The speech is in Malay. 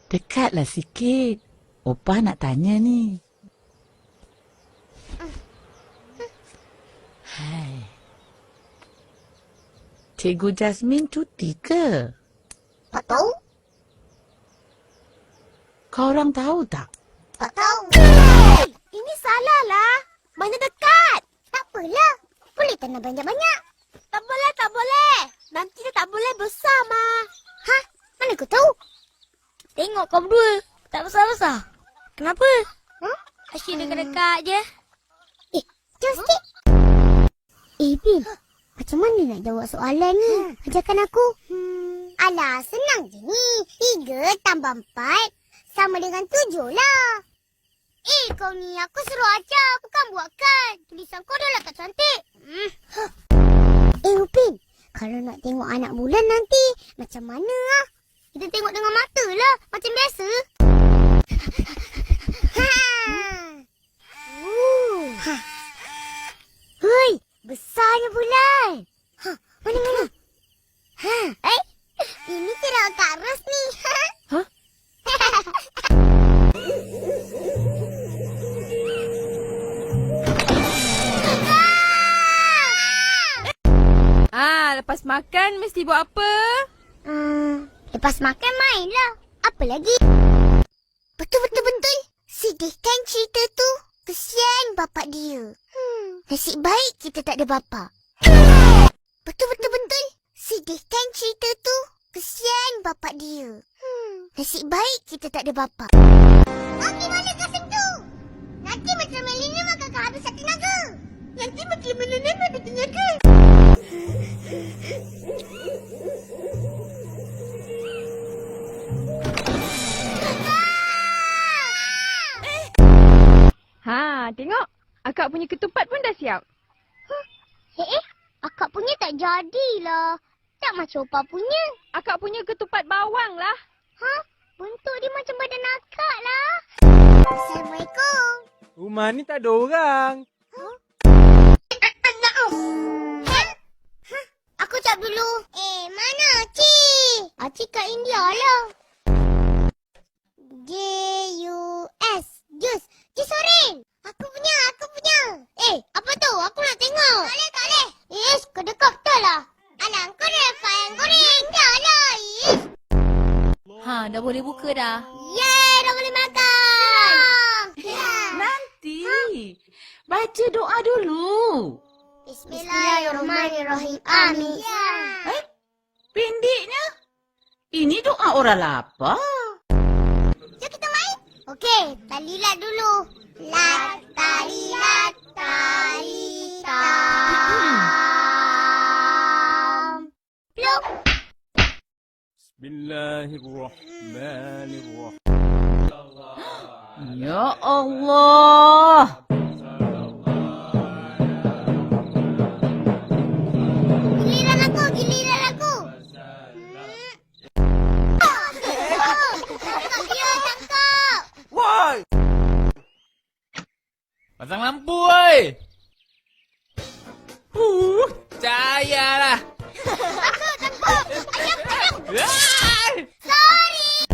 Dekatlah sikit. Opah nak tanya ni. Hai. Cikgu Jasmine cuti ke? Tak tahu. Kau orang tahu tak? Tak tahu. Ini salah lah. Mana dekat? Tak apalah. Boleh tanam banyak-banyak. Tak boleh, tak boleh. Nanti dia tak boleh besar, Ma. Hah? Mana kau tahu? Tengok kau berdua. Tak besar-besar. Kenapa? Asyik dekat-dekat je. Jom sikit. Bin, macam mana nak jawab soalan ni? Ajarkan aku. Alah, senang je ni. 3 tambah 4 sama dengan 7 lah. Kau ni, aku suruh ajar, bukan buatkan. Tulisan kau dah lah tak cantik. Upin, kalau nak tengok anak bulan nanti, macam mana lah? Kita tengok dengan mata lah, macam biasa. Hui, besarnya bulan. Mana? Ini cerah Kak Ros ni. Hah? Lepas makan mesti buat apa? Lepas makan main lah. Apa lagi? Betul. Sedihkan cerita tu. Kesian bapak dia. Nasib baik kita tak ada bapak. Betul. Sedihkan cerita tu. Kesian bapak dia. Nasib baik kita tak ada bapak. Gimana kau sentuh? Nanti macam Melina makan kehabisan tenaga. Nanti macam Melina ada tenaga. Tengok. Akak punya ketupat pun dah siap. Akak punya tak jadilah. Tak macam Opah punya. Akak punya ketupat bawang lah. Bentuk dia macam badan akak lah. Assalamualaikum. Rumah ni tak ada orang. Aku cap dulu. Mana Acik? Acik kat India lah. J-U-S. Jus. Jus oren. Aku punya. Apa tu? Aku nak tengok. Tak boleh. Kau dekat betul lah. Alah, kau dah file goreng. Dah lah. Dah boleh buka dah. Yeay, dah boleh makan. Nanti. Baca doa dulu. Bismillahirrahmanirrahim. Amin. Pendeknya. Ini doa orang lapar. Jom kita main. Okey, talilat dulu. Lat, talilat, talitam. Pluk. Bismillahirrahmanirrahim. Ya Allah. Giliran aku. Tangkap. Woi! Pasang lampu, woi! Cahayalah! Sorry.